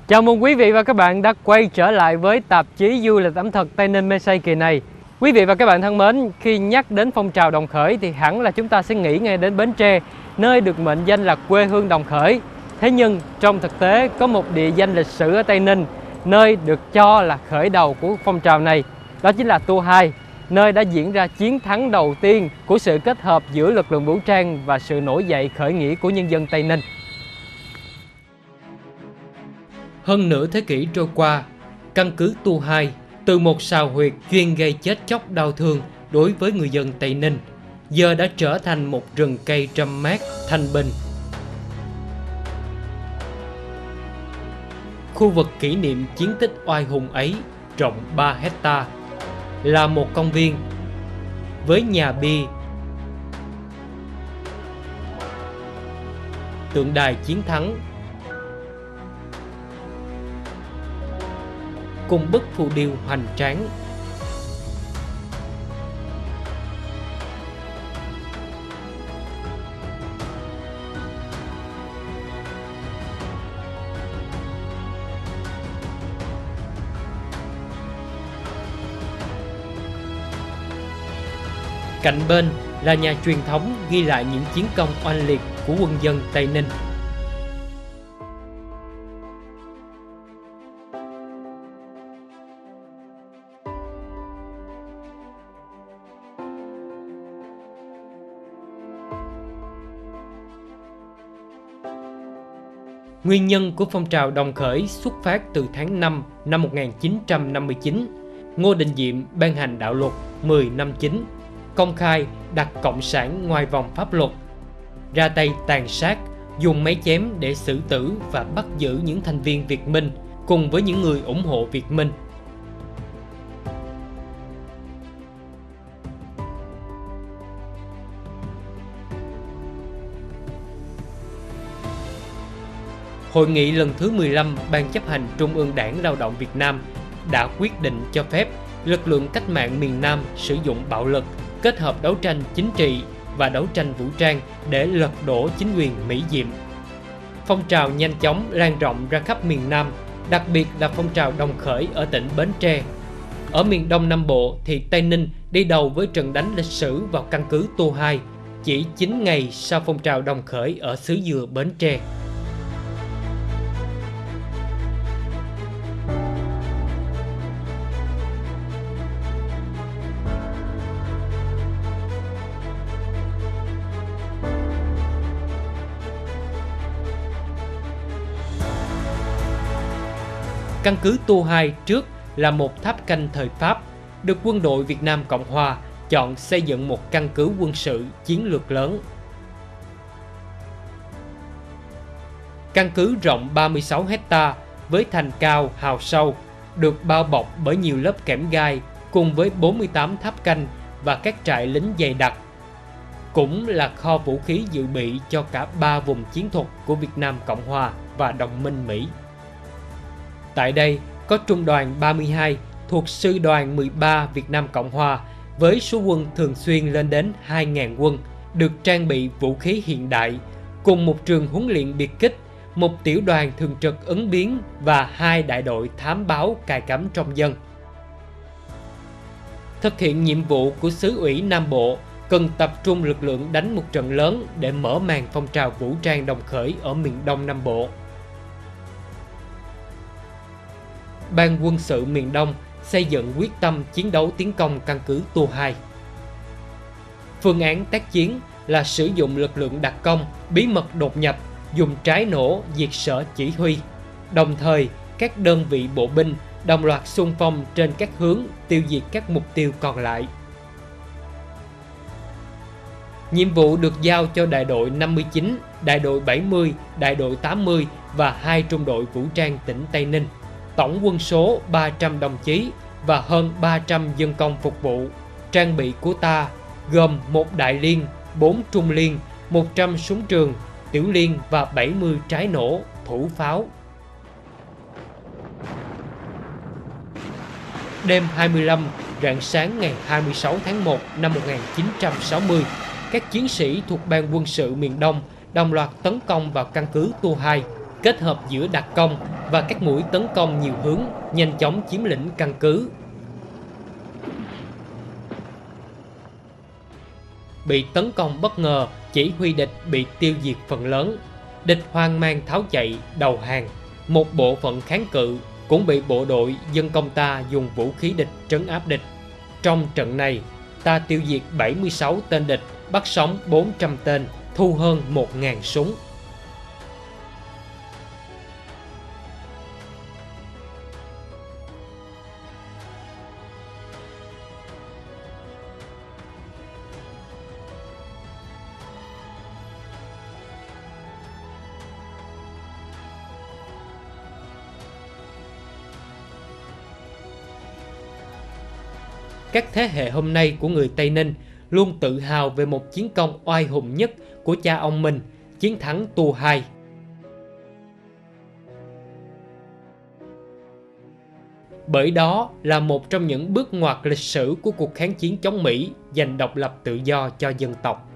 Chào mừng quý vị và các bạn đã quay trở lại với tạp chí du lịch ẩm thực Tây Ninh Mê kỳ này. Quý vị và các bạn thân mến, khi nhắc đến phong trào đồng khởi thì hẳn là chúng ta sẽ nghĩ ngay đến Bến Tre, nơi được mệnh danh là quê hương đồng khởi. Thế nhưng trong thực tế có một địa danh lịch sử ở Tây Ninh, nơi được cho là khởi đầu của phong trào này, đó chính là Tua 2, nơi đã diễn ra chiến thắng đầu tiên của sự kết hợp giữa lực lượng vũ trang và sự nổi dậy khởi nghĩa của nhân dân Tây Ninh. Hơn nửa thế kỷ trôi qua, căn cứ Tua 2 từ một sào huyệt chuyên gây chết chóc đau thương đối với người dân Tây Ninh, giờ đã trở thành một rừng cây râm mát, thanh bình. Khu vực kỷ niệm chiến tích oai hùng ấy rộng 3 hecta, là một công viên với nhà bia, tượng đài chiến thắng, cùng bức phù điêu hoành tráng. Cạnh bên là nhà truyền thống ghi lại những chiến công oanh liệt của quân dân Tây Ninh. Nguyên nhân của phong trào đồng khởi xuất phát từ tháng 5 năm 1959. Ngô Đình Diệm ban hành đạo luật 10 năm 9, công khai đặt cộng sản ngoài vòng pháp luật, ra tay tàn sát, dùng máy chém để xử tử và bắt giữ những thành viên Việt Minh cùng với những người ủng hộ Việt Minh. Hội nghị lần thứ 15 Ban chấp hành Trung ương Đảng Lao động Việt Nam đã quyết định cho phép lực lượng cách mạng miền Nam sử dụng bạo lực kết hợp đấu tranh chính trị và đấu tranh vũ trang để lật đổ chính quyền Mỹ Diệm. Phong trào nhanh chóng lan rộng ra khắp miền Nam, đặc biệt là phong trào đồng khởi ở tỉnh Bến Tre. Ở miền Đông Nam Bộ thì Tây Ninh đi đầu với trận đánh lịch sử vào căn cứ Tua 2 chỉ 9 ngày sau phong trào đồng khởi ở xứ Dừa Bến Tre. Căn cứ Tua 2 trước là một tháp canh thời Pháp, được quân đội Việt Nam Cộng Hòa chọn xây dựng một căn cứ quân sự chiến lược lớn. Căn cứ rộng 36 hecta với thành cao hào sâu, được bao bọc bởi nhiều lớp kẽm gai cùng với 48 tháp canh và các trại lính dày đặc. Cũng là kho vũ khí dự bị cho cả 3 vùng chiến thuật của Việt Nam Cộng Hòa và đồng minh Mỹ. Tại đây có Trung đoàn 32 thuộc Sư đoàn 13 Việt Nam Cộng Hòa với số quân thường xuyên lên đến 2.000 quân, được trang bị vũ khí hiện đại, cùng một trường huấn luyện biệt kích, một tiểu đoàn thường trực ứng biến và 2 đại đội thám báo cài cắm trong dân. Thực hiện nhiệm vụ của xứ ủy Nam Bộ cần tập trung lực lượng đánh một trận lớn để mở màn phong trào vũ trang đồng khởi ở miền Đông Nam Bộ. Ban quân sự miền Đông xây dựng quyết tâm chiến đấu tiến công căn cứ Tua 2. Phương án tác chiến là sử dụng lực lượng đặc công, bí mật đột nhập, dùng trái nổ diệt sở chỉ huy. Đồng thời, các đơn vị bộ binh đồng loạt xung phong trên các hướng tiêu diệt các mục tiêu còn lại. Nhiệm vụ được giao cho đại đội 59, đại đội 70, đại đội 80 và 2 trung đội vũ trang tỉnh Tây Ninh. Tổng quân số 300 đồng chí và hơn 300 dân công phục vụ. Trang bị của ta gồm 1 đại liên, 4 trung liên, 100 súng trường, tiểu liên và 70 trái nổ, thủ pháo. Đêm 25, rạng sáng ngày 26 tháng 1 năm 1960, các chiến sĩ thuộc Ban quân sự miền Đông đồng loạt tấn công vào căn cứ Tua 2, kết hợp giữa đặc công, và các mũi tấn công nhiều hướng, nhanh chóng chiếm lĩnh căn cứ. Bị tấn công bất ngờ, chỉ huy địch bị tiêu diệt phần lớn. Địch hoang mang tháo chạy, đầu hàng. Một bộ phận kháng cự cũng bị bộ đội dân công ta dùng vũ khí địch trấn áp địch. Trong trận này, ta tiêu diệt 76 tên địch, bắt sống 400 tên, thu hơn 1.000 súng. Các thế hệ hôm nay của người Tây Ninh luôn tự hào về một chiến công oai hùng nhất của cha ông mình, chiến thắng Tua Hai. Bởi đó là một trong những bước ngoặt lịch sử của cuộc kháng chiến chống Mỹ giành độc lập tự do cho dân tộc.